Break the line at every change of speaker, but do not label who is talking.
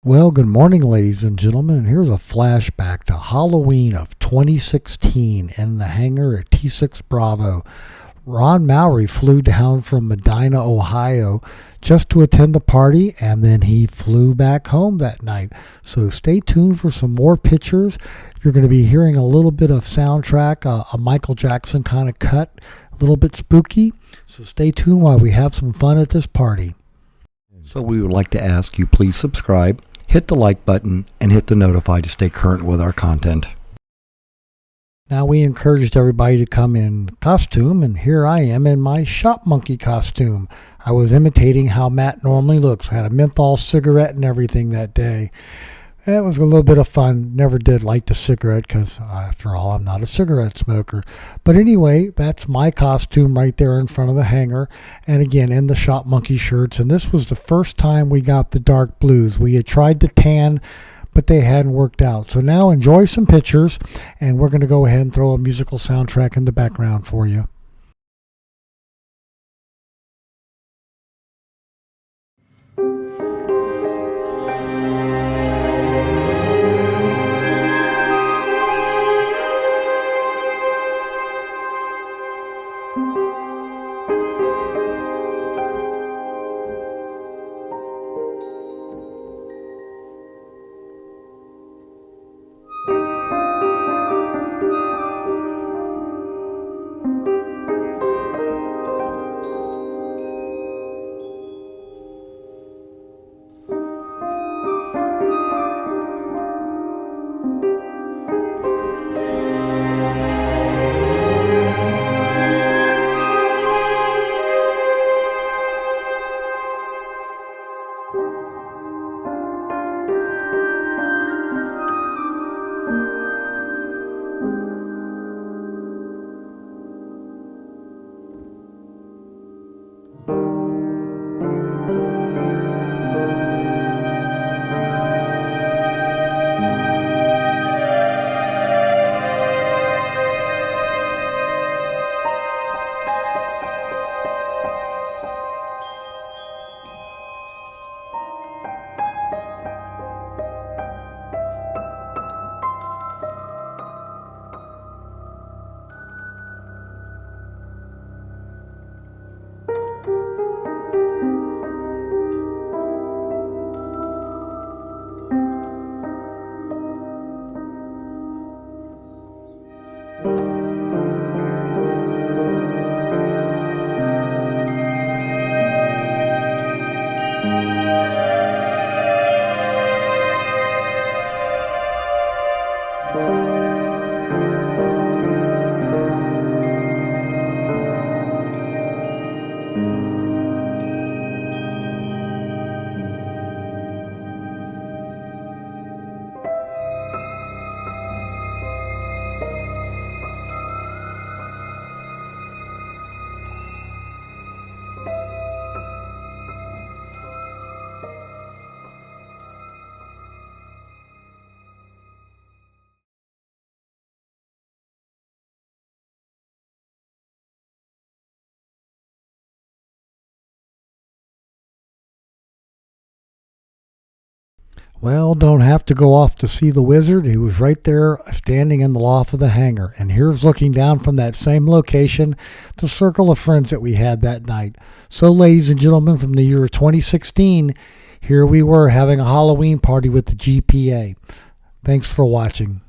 Well, good morning, ladies and gentlemen, and here's a flashback to Halloween of 2016 in the hangar at T6 Bravo. Ron Mowry flew down from Medina, Ohio, just to attend the party, and then he flew back home that night. So stay tuned for some more pictures. You're going to be hearing a little bit of soundtrack, a Michael Jackson kind of cut, a little bit spooky. So stay tuned while we have some fun at this party. So we would like to ask you please subscribe, hit the like button, and hit the notify to stay current with our content. Now, we encouraged everybody to come in costume, and here I am in my Shop Monkey costume. I was imitating how Matt normally looks. I had a menthol cigarette and everything that day. It was a little bit of fun. Never did light the cigarette because, after all, I'm not a cigarette smoker. But anyway, that's my costume right there in front of the hangar. And again, in the Shop Monkey shirts. And this was the first time we got the dark blues. We had tried the tan, but they hadn't worked out. So now enjoy some pictures, and we're going to go ahead and throw a musical soundtrack in the background for you. Well, don't have to go off to see the wizard. He was right there standing in the loft of the hangar. And here's looking down from that same location, the circle of friends that we had that night. So, ladies and gentlemen, from the year 2016, here we were having a Halloween party with the GPA. Thanks for watching.